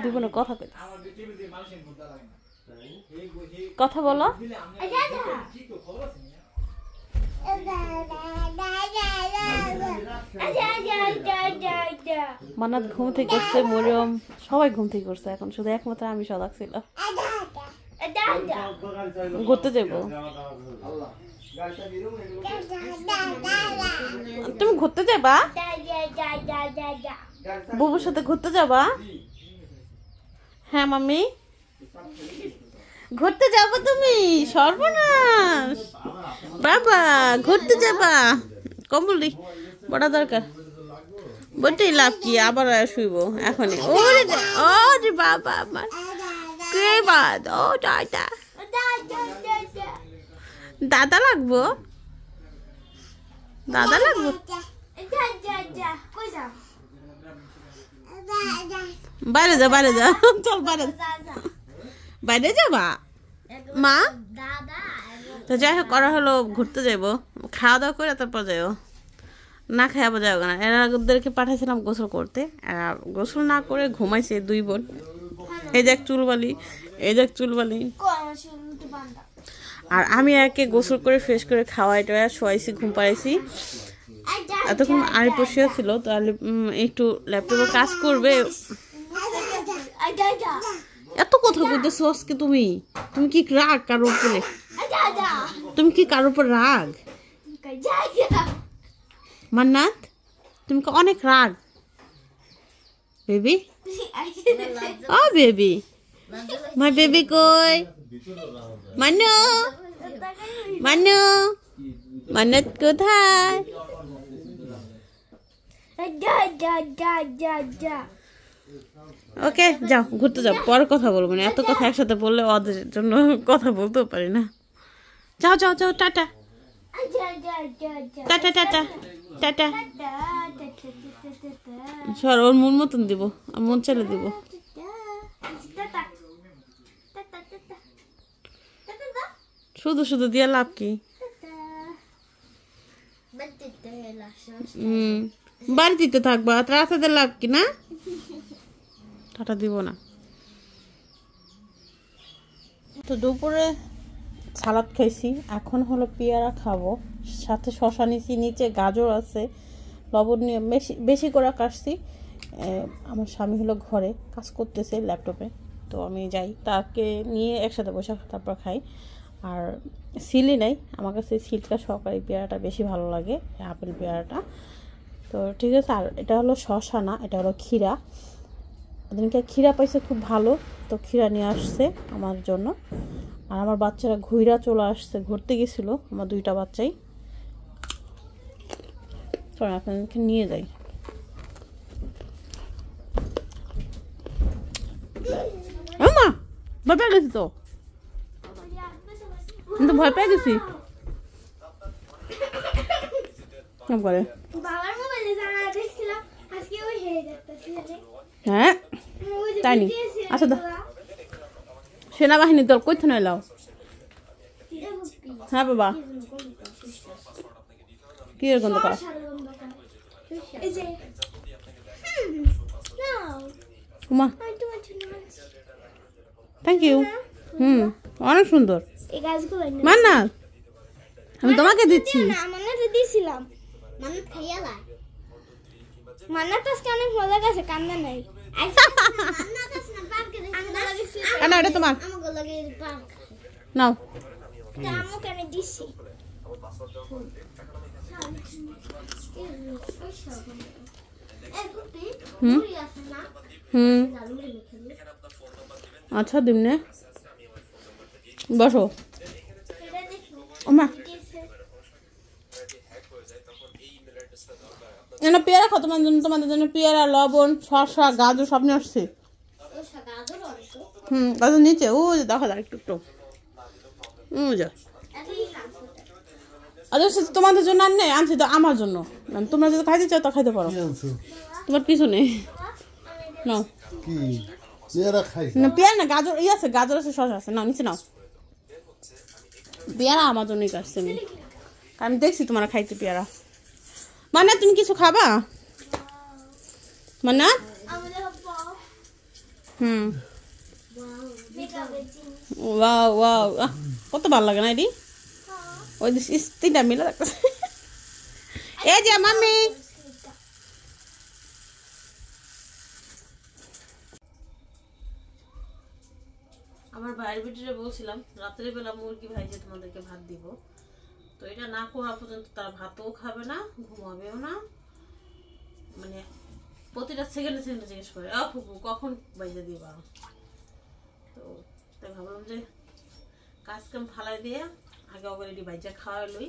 দিব না কথা কই কথা বলো মানাত ঘুম থেকে করছে মরিয়ম সবাই ঘুম থেকে করছে এখন শুধু একমাত্র আমি সজাগ ছিল ঘুরতে যাবো তুমি ঘুরতে যাবা বুবুর সাথে ঘুরতে যাবা হ্যাঁ মাম্মি ঘুরতে যাবো তুমি সর্বনাশ বাবা ঘুরতে যাবা কমলি বড় দরকার বলতেই লাভ কি আবার শুইব এখনই ওরে বাবা আমার কে বাদ ও দাদা দাদা লাগবো দাদা লাগবো বাইরে যা বাইরে যা চল বাইরে বাইরে যাবা মা তো যাই হোক করা হলো ঘুরতে যাবো খাওয়া দাওয়া করে তারপর যাবো না খাওয়া যাবো না এরা ওদেরকে পাঠাইছিলাম গোসল করতে গোসল না করে ঘুমাইছে দুই বোন এই দেখ চুলবালি এই দেখ চুলবালি আর আমি একে গোসল করে ফ্রেশ করে খাওয়াই টাওয়াই শোয়াইছি ঘুম পাড়াইছি এতক্ষণ আড়ি বসিয়া ছিল তাহলে একটু ল্যাপটপে কাজ করবে এত কথা বলতেছো আজকে তুমি তুমি কি রাগ কারোর উপরে তুমি কি কারোর উপর রাগ মান্নাত তুমি কি অনেক রাগ baby oh baby my baby কই মান্নু মান্নু মান্নাত কোথায় ওকে যাও ঘুরতে যাও পরে কথা বলবো না এত কথা একসাথে বললে ওদের জন্য কথা বলতেও পারি না যাও যাও যাও টাটা টাটা টাটা টাটা সর ওর মন মতন দিব আমি মন চালে দিব শুধু শুধু দিয়া লাভ কি বাড়িতে থাকবা রাস্তাতে লাভ কি না টাটা দিব না তো দুপুরে সালাদ খাইছি এখন হলো পেয়ারা খাবো সাথে শশা নিছি নিচে গাজর আছে লবণ নিয়ে বেশি করে কাটছি আমার স্বামী হলো ঘরে কাজ করতেছে ল্যাপটপে তো আমি যাই তাকে নিয়ে একসাথে বসে তারপর খাই আর সিলি নাই আমার কাছে সিলকা সহকারী পেয়ারাটা বেশি ভালো লাগে আপেল পেয়ারাটা তো ঠিক আছে আর এটা হলো শশা না এটা হলো ক্ষীরা ওদিনকে ক্ষীরা পাইছে খুব ভালো তো ক্ষীরা নিয়ে আসছে আমার জন্য আর আমার বাচ্চারা ঘুইরা চলে আসছে ঘুরতে গেছিল আমার দুইটা বাচ্চাই চলেন আপনাদেরকে নিয়ে যাই মা ভয় পেয়ে গেছি তো কিন্তু ভয় পেয়ে গেছি কেমন করে হ্যাঁ তাই নি আচ্ছা দা সেনাবাহিনীর দল কই থানায় লাও হ্যাঁ বাবা কি এর গন্ধ করা মা থ্যাংক ইউ অনেক সুন্দর মান্না আমি তোমাকে দিচ্ছি মান্নাত আজকে অনেক মজা গেছে কান্না নাই না এটা তোমার নাও আমাকে আমি দিছি আচ্ছা দিমনে বসো ওমা এনে পেয়ারা খাও তোমাদের জন্য পেয়ারা লবণ শসা গাজর সব নিয়ে আসছে গাজর নিচে ও দেখা যায় একটু একটু যা আচ্ছা তোমাদের জন্য আর নেই আনছি তো আমার জন্য তোমরা যদি খাইতে চাও তা খাইতে পারো তোমার পিছনে নাও না পেয়ারা না গাজর ই আছে গাজর আছে শসা আছে নাও নিচে নাও পেয়ারা আমার জন্যই কাটছি আমি আমি দেখছি তোমার খাইতে পেয়ারা। মানে তুমি কিছু খাবা? মানে ওয়াও ওয়াও, কত ভালো লাগে না এটি? ওই তিনটা মিলে রাখতেছে। এই যে মাম্মি, আমার ভাইয়ের বেটিরে বলছিলাম রাত্রে বেলা মুরগি ভাইজে তোমাদেরকে ভাত দিব, তো এটা না করা পর্যন্ত তারা ভাতও খাবে না, ঘুমাবেও না। মানে প্রতিটা সেকেন্ডে সেকেন্ডে জিজ্ঞেস করে ফুপু কখন ভাইজে দিবা। তো তাই ভাবলাম যে কাজ কাম ফালাই দিয়ে আগে অলরেডি ভাইজা খাওয়া লই।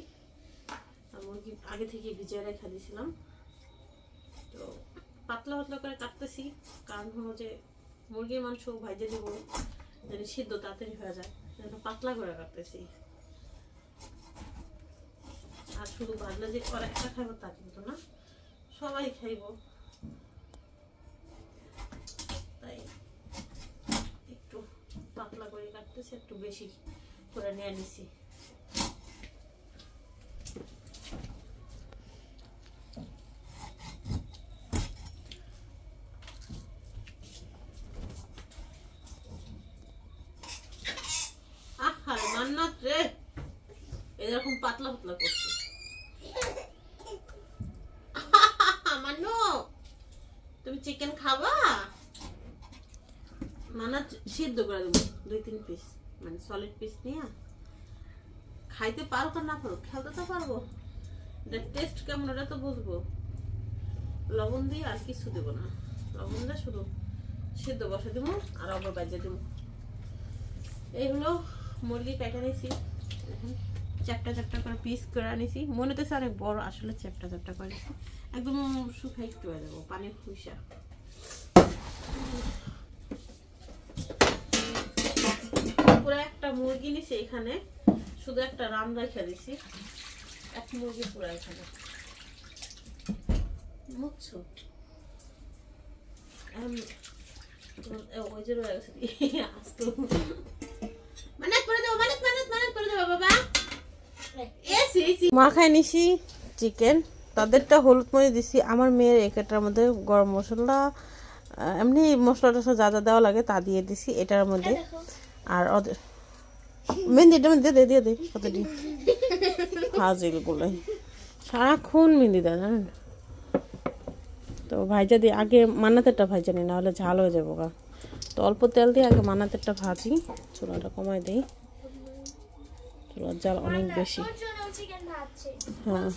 মুরগি আগে থেকে ভিজিয়ে রেখে দিয়েছিলাম, তো পাতলা পাতলা করে কাটতেছি, কারণ হলো যে মুরগির মাংস ভাইজে দিব যদি সিদ্ধ তাড়াতাড়ি হয়ে যায়, পাতলা করে কাটতেছি। আর শুধু ভাজলে যে ওরা একটা খাইব তা কিন্তু না, সবাই খাইব, তাই একটু পাতলা করে কাটতেছি, একটু বেশি করে নিয়ে নিছি। মান্নাত রে এরকম পাতলা পাতলা করছে। মান্নু তুমি চিকেন খাবা? মান্নাত সিদ্ধ করে দেবো 2-3 পিস, মানে সলিড পিস নিয়ে খাইতে পারো তো না পারো, খেলতে তো পারবো, টেস্ট কেমন ওটা তো বুঝবো। লবণ দিয়ে আর কিছু দেবো না, লবণ দিয়ে শুধু সিদ্ধ বসে দেবো আর আবার বাজিয়ে দেবো। এই হলো মুরগি কেটে নিয়েছি, এখন চ্যাপটা চ্যাপটা করে পিস করে নিয়েছি। মনে হতেছে অনেক বড়, আসলে চ্যাপটা চ্যাপটা করে নিয়েছি, একদম শুকাই একটু হয়ে দেবো পানি খুঁইসা। পুরো একটা মুরগি নিছি, এখানে শুধু একটা রান রেখে দিছি, এক মুরগি পুরো এখানে মুখছো ওই যে রয়ে গেছে আসতো। মাখাই নিছি চিকেন, তাদেরটা হলুদ মরিচ দিছি, আমার মেয়ের এটার মধ্যে গরম মশলা এমনি মশলা টসলা যা যা দেওয়া লাগে তা দিয়ে দিছি এটার মধ্যে। আর ওদের মেহেন্দি এটার মধ্যে দিয়ে দে কতটি হাজিল গুলো সারাক্ষণ মেহেন্দি দেয় জানেন। তো ভাইজা দিয়ে আগে মান্নাতেরটা ভাইজা নি, না হলে ঝাল হয়ে যাবো গা। তো অল্প তেল দিয়ে আগে মান্নাতেরটা ভাজি, চুলাটা কমাই দিই, চুলার জাল অনেক বেশি। হ্যাঁ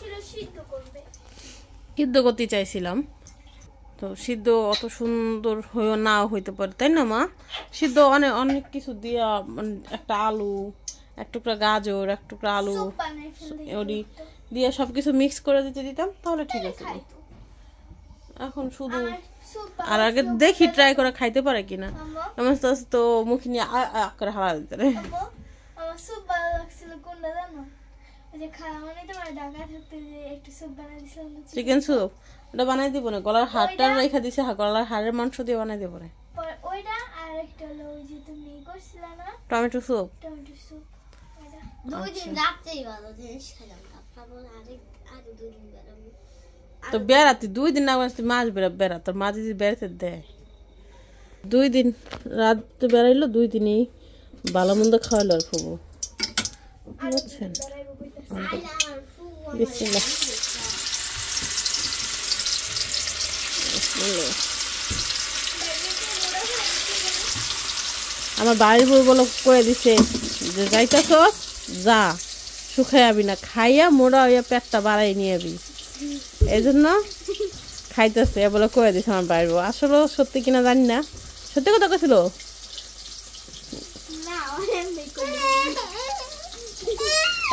সিদ্ধ করতে চাইছিলাম, তো সিদ্ধ অত সুন্দর হয়েও নাও হইতে পারে, তাই না মা? সিদ্ধ অনেক অনেক কিছু দিয়া, একটা আলু, এক টুকরা গাজর, এক টুকরা আলু ওডি দিয়ে সবকিছু মিক্স করে দিতে দিতাম, তাহলে ঠিক আছে। এখন শুধু আর আগে দেখি ট্রাই করে খাইতে পারে কিনা, এমন তো মুখে নিয়ে করে হারা দিতে রে। চিকেন স্যুপ ওটা বানাই দিব না, গলার হাড়টা রেখে দিছে, গলার হাড়ের মাংস দিয়ে বানাই দিব না। টমেটো স্যুপ তো বেড়াতে 2 দিন না মাছ বেড়া তোর মা যদি বেড়াতে দেয় 2 দিন রাত বেড়াইলো, 2 দিনই ভালো মন্দ খাওয়াইলো আর খুব বুঝছেন। আমার বাড়ির বউ বলো করে দিছে যে যাইতাছ যা, শুকাই আবি না, খাইয়া মোড়া হইয়া পেটটা বাড়াই নিয়ে আবি, এই জন্য খাইতেছে বলে করে দিছে আমার বাড়ির বউ। আসলে সত্যি কিনা জানি না, সত্যি কথা কইছিল।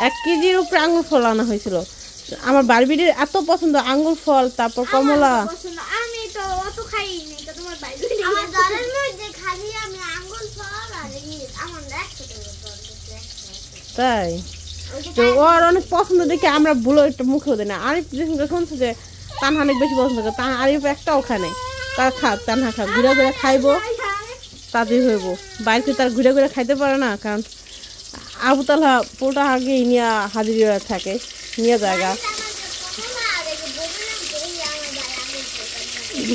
1 কেজির উপরে আঙ্গুর ফল আনা হয়েছিল, আমার বারবির এত পছন্দ আঙ্গুর ফল, তারপর কমলা। আমি তো অত খাই নাই, তো তোমার বাইরে আমার ঘরের মধ্যে খালি আমি আঙ্গুর ফল আর আমার একসাথে তাই তো ওর অনেক পছন্দ দেখে আমরা ভুলো একটা মুখেও দিই না। আরিফ শুনছে যে তানহা অনেক বেশি পছন্দ করে, তানহা আরিফ একটাও খায় নাই, তার খাক তানহা খাক, ঘুরে ঘুরে খাইবো তাদের হইব, বাইরে তার ঘুরে ঘুরে খাইতে পারে না, কারণ আবু তালহা পুরোটা আগে নিয়ে হাজির থাকে, নিয়ে জায়গা।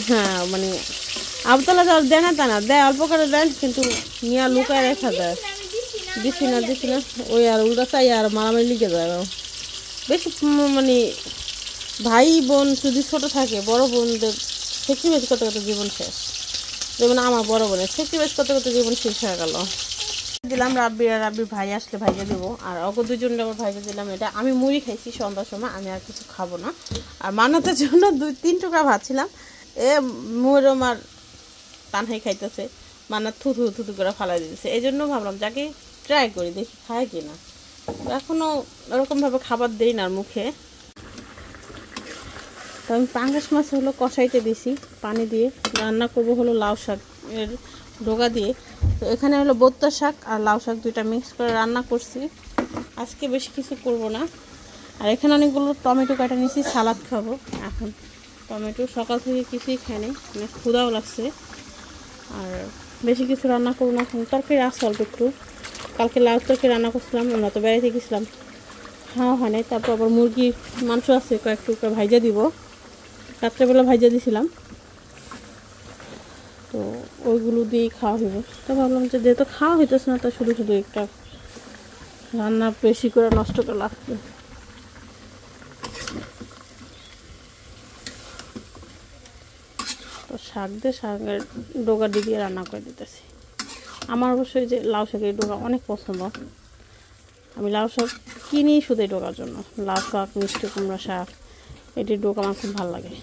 হ্যাঁ মানে আবতলা যার দেয় না তা না, দেয় অল্প করে দেন কিন্তু নিয়ে লুকায় রেখা যায়। দিছি না ওই আর উল্টা চাই আর মারামারি লিখে যায়। বেশি মানে ভাই বোন যদি ছোট থাকে বড় বোনদের সেক্রিফাইস করতে করতে জীবন শেষ। যেমন আমার বড় বোনের সেক্রিফাইস করতে করতে জীবন শেষ হয়ে গেল। দিলাম রাব্বি আর রাব্বির ভাই আসলে ভাইকে দেবো, আর অগ দুজন আবার ভাইকে দিলাম। এটা আমি মুড়ি খাইছি সন্ধ্যার সময়, আমি আর কিছু খাবো না। আর মান্নাতের জন্য 2-3 টুকরা ভাত ছিলাম, মুরম আর তানহাই খাইতেছে, মান্নাত থুথু থুথু করে ফালাই দিতেছে। এই জন্য ভাবলাম যাকে ট্রাই করি দেখি খায় কিনা। এখনও ওরকমভাবে খাবার দেই না মুখে। তো আমি পাঙ্গাস মাছ হলো কষাইতে দিছি পানি দিয়ে, রান্না করবো হলো লাউ শাকের ডোগা দিয়ে। তো এখানে হলো বোত্তা শাক আর লাউ শাক দুইটা মিক্স করে রান্না করছি। আজকে বেশি কিছু করব না। আর এখানে অনেকগুলো টমেটো কাটা নিয়েছি, সালাদ খাবো এখন। টমেটো সকাল থেকে কিছুই খাইনি, অনেক ক্ষুধাও লাগছে। আর বেশি কিছু রান্না করবো না, তরকারি আছে অল্প একটু। কালকে লাউ তরকারি রান্না করছিলাম, আমরা তো বেড়াইতে গেছিলাম, খাওয়া হয় নাই। তারপর আবার মুরগির মাংস আছে, কয়েকটু করে ভাইজা দিব, রাত্রেবেলা ভাইজা দিয়েছিলাম, তো ওইগুলো দিয়েই খাওয়া হইব। তো ভাবলাম যে যেহেতু খাওয়া হইতেছে না, তা শুধু শুধু একটা রান্না বেশি করে নষ্ট করে লাগবে। তো শাক দিয়ে শাকের ডোগা দিয়ে রান্না করে দিতেছি। আমার অবশ্যই যে লাউ শাকের ডোগা অনেক পছন্দ। আমি লাউ শাক কিনি শুধু এই ডোগার জন্য। লাউ শাক, মিষ্টি কুমড়া শাক, এটির ডোগা আমার খুব ভালো লাগে।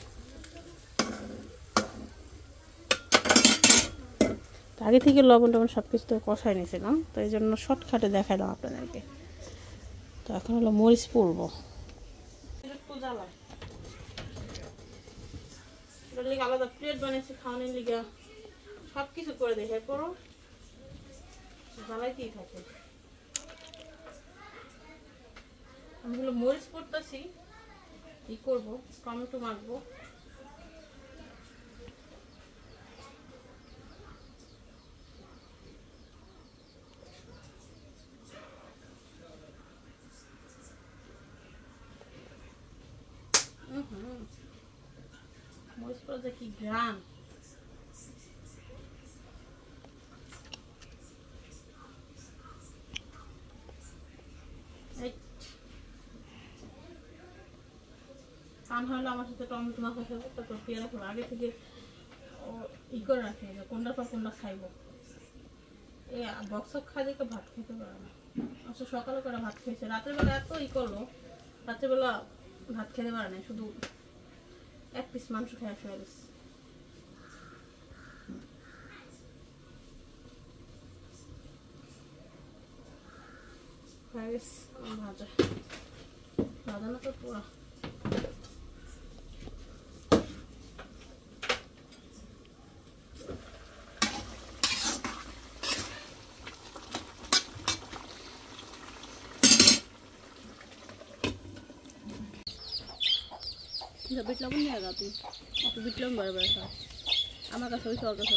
আগে থেকে লবণ টবণ সব কিছু তো কষাই নিয়েছিলাম, তো এই জন্য শর্টকাটে দেখাইলাম আপনাদেরকে। তো এখন হলো মরিচ পড়বো, আলাদা প্লেট বানিয়েছি খাওয়ানোর লিগা, সব কিছু করে দেখে পড়ো জ্বালাইতেই থাকে। আমি হলো মরিচ পড়তেছি, কি করবো, টমেটো মাখবো। মরিচ পড়া যে কি গ্রাম। পান হলে আমার সাথে টমেটো মাখা খাবো, তারপর পেয়ারা খাবো। আগে থেকে ও ই করে রাখে যে কোনটার পর কোনটা খাইবো। এই বক্স খাই দেখে ভাত খেতে পারে না। আচ্ছা সকালে করে ভাত খেয়েছে, রাতের বেলা এত ই করলো, রাতের বেলা ভাত খেতে পারে না, শুধু 1 পিস মাংস খেয়ে শুয়ে গেছে। ভাজা ভাজা না তো পুরা। বিট লবণ নিয়ে গা তুই, একটু বিট লবণ বড় বড় খাও। আমার কাছে ওই সর কাছে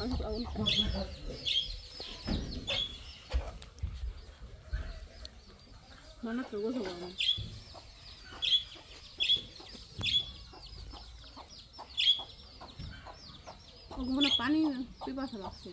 অনেক লবণ মনে তো গোছ লবণ। মনে পানি পিপাসা লাগছে।